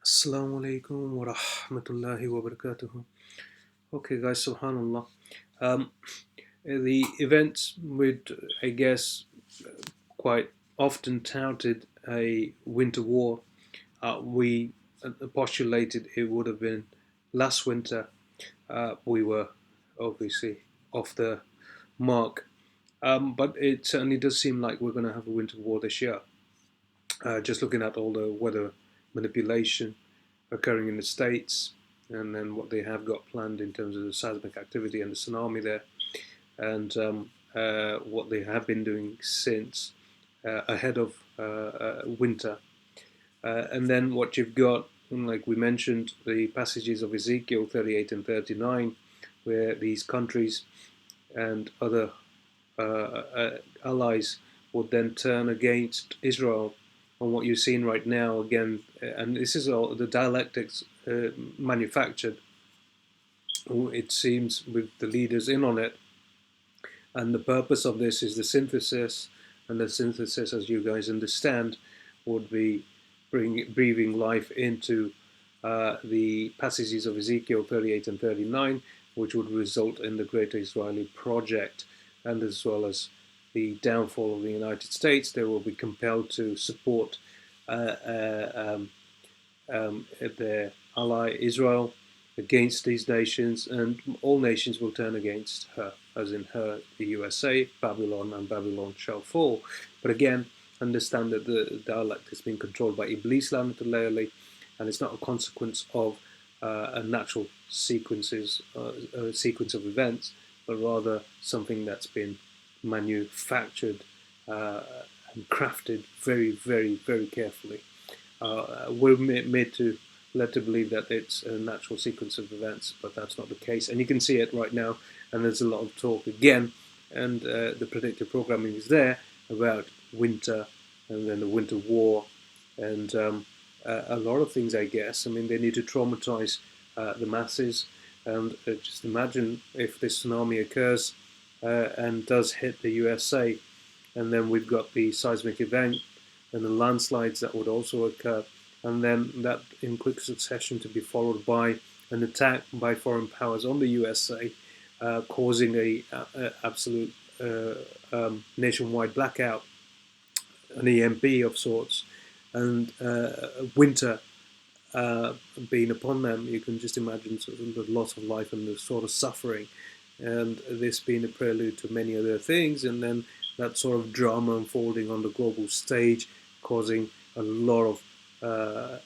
Assalamu alaikum wa rahmatullahi wa barakatuh. Okay, guys, subhanallah. Um, the events would, I guess, quite often touted a winter war. We postulated it would have been last winter. We were obviously off the mark. But it certainly does seem like we're going to have a winter war this year. Just looking at all the weather manipulation occurring in the States, and then what they have got planned in terms of the seismic activity and the tsunami there, and what they have been doing since ahead of winter. And then what you've got, like we mentioned, the passages of Ezekiel 38 and 39, where these countries and other allies would then turn against Israel. And what you're seeing right now, again, and this is all the dialectics manufactured, it seems, with the leaders in on it. And the purpose of this is the synthesis, and the synthesis, as you guys understand, would be breathing life into the passages of Ezekiel 38 and 39, which would result in the Great Israeli Project, and as well as the downfall of the United States. They will be compelled to support their ally Israel against these nations, and all nations will turn against her, as in her, the USA, Babylon, and Babylon shall fall. But again, understand that the dialect has been controlled by Iblis lamentably, and it's not a consequence of a natural sequence of events, but rather something that's been manufactured and crafted very, very, very carefully. We're made to led to believe that it's a natural sequence of events, but that's not the case. And you can see it right now, and there's a lot of talk again, and the predictive programming is there about winter and then the winter war, and a lot of things, I guess. I mean, they need to traumatize the masses, and just imagine if this tsunami occurs and does hit the USA, and then we've got the seismic event and the landslides that would also occur, and then that in quick succession to be followed by an attack by foreign powers on the USA, causing a absolute nationwide blackout, an EMP of sorts, and winter being upon them. You can just imagine sort of the loss of life and the sort of suffering, and this being a prelude to many other things, and then that sort of drama unfolding on the global stage, causing a lot of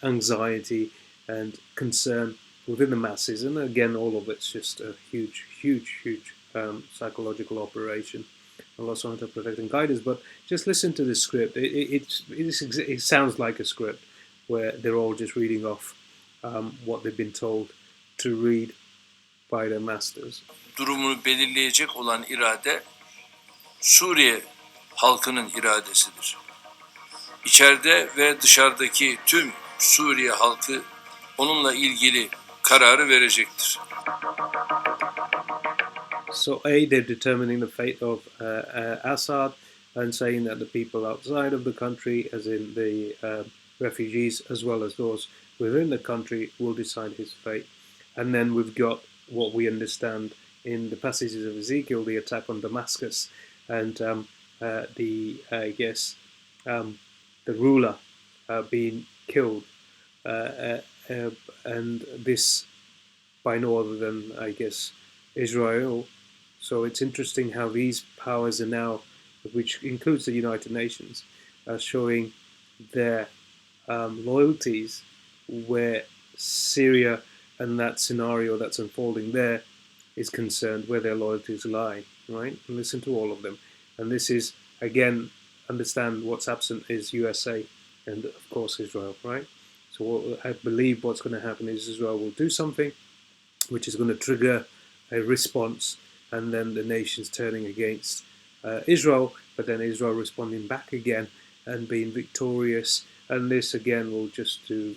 anxiety and concern within the masses. And again, all of it's just a huge, huge, huge psychological operation. Allah subhanahu wa ta'ala protect and guide us. But just listen to this script. It sounds like a script where they're all just reading off what they've been told to read by their masters. Durumunu belirleyecek olan irade Suriye halkının iradesidir. İçeride ve dışarıdaki tüm Suriye halkı onunla ilgili kararı verecektir. So they're determining the fate of Assad, and saying that the people outside of the country, as in the refugees, as well as those within the country, will decide his fate. And then we've got what we understand in the passages of Ezekiel, the attack on Damascus, and the ruler being killed, and this by no other than, I guess, Israel. So it's interesting how these powers are now, which includes the United Nations, are showing their loyalties, where Syria and that scenario that's unfolding there is concerned, where their loyalties lie, right? And listen to all of them. And this is, again, understand what's absent is USA and, of course, Israel, right? So I believe what's going to happen is Israel will do something which is going to trigger a response, and then the nations turning against Israel, but then Israel responding back again and being victorious. And this again will just to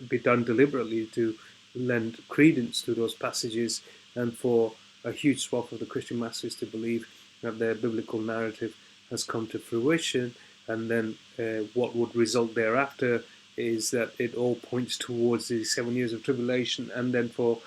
be done deliberately to lend credence to those passages, and for a huge swath of the Christian masses to believe that their biblical narrative has come to fruition, and then what would result thereafter is that it all points towards the 7 years of tribulation, and then for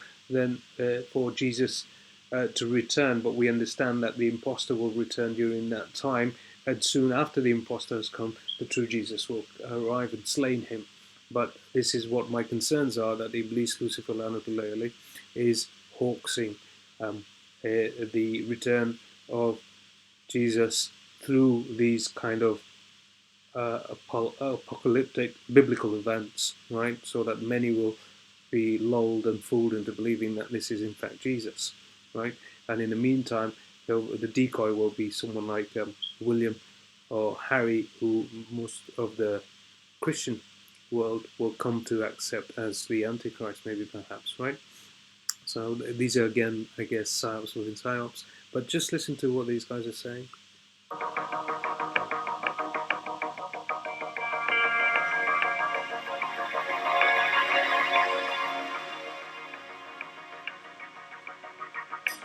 Jesus to return. But we understand that the impostor will return during that time, and soon after the impostor has come, the true Jesus will arrive and slay him. But this is what my concerns are, that Iblis, Lucifer, Lanatullayali, is hoaxing the return of Jesus through these kind of apocalyptic biblical events, right? So that many will be lulled and fooled into believing that this is in fact Jesus, right? And in the meantime, the decoy will be someone like William or Harry, who most of the Christian world will come to accept as the Antichrist, maybe perhaps, right? So these are, again, I guess, psyops within psyops. But just listen to what these guys are saying.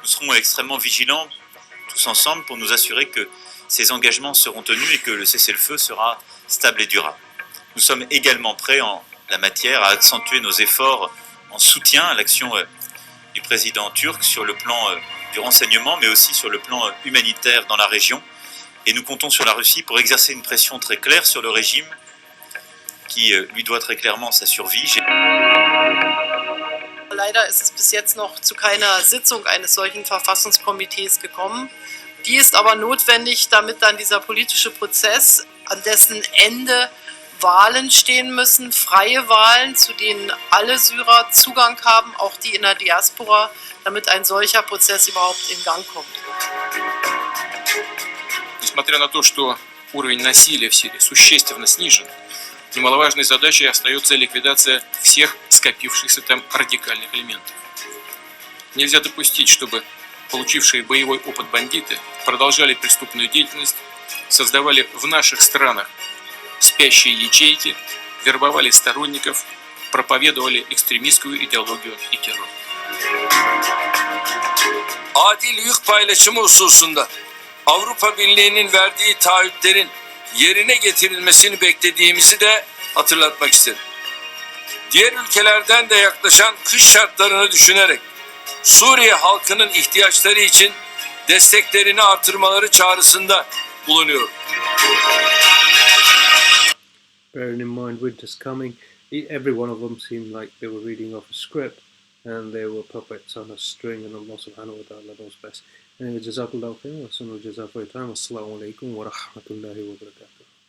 Nous serons extrêmement vigilants tous ensemble pour nous assurer que ces engagements seront tenus et que le cessez-le-feu sera stable et durable. Nous sommes également prêts en la matière à accentuer nos efforts en soutien à l'action du président turc sur le plan du renseignement, mais aussi sur le plan humanitaire dans la région. Et nous comptons sur la Russie pour exercer une pression très claire sur le régime qui lui doit très clairement sa survie. Leider ist es bis jetzt noch zu keiner Sitzung eines solchen Verfassungskomitees gekommen. Die ist aber notwendig, damit dann dieser politische Prozess, an dessen Ende Wahlen stehen müssen, freie Wahlen, zu denen alle Syrer Zugang haben, auch die in der Diaspora, damit ein solcher Prozess überhaupt in Gang kommt. Несмотря на то, что уровень насилия в Сирии существенно снижен, немаловажной задачей остается ликвидация всех скопившихся там радикальных элементов. Нельзя допустить, чтобы получившие боевой опыт бандиты продолжали преступную деятельность, создавали в наших странах спящие ячейки, вербовали сторонников, проповедовали ekstremistскую ideologию и terör. Adil yük paylaşımı hususunda Avrupa Birliği'nin verdiği taahhütlerin yerine getirilmesini beklediğimizi de hatırlatmak isterim. Diğer ülkelerden de yaklaşan kış şartlarını düşünerek Suriye halkının ihtiyaçları için desteklerini artırmaları çağrısında bulunuyorum. Bearing in mind winter's coming, every one of them seemed like they were reading off a script and they were puppets on a string, and Allah subhanahu wa ta'ala knows best. Anyway, jazakallahu khairan wa sallallahu jazakallahu khairan. Assalamu alaikum wa rahmatullahi wa barakatuh.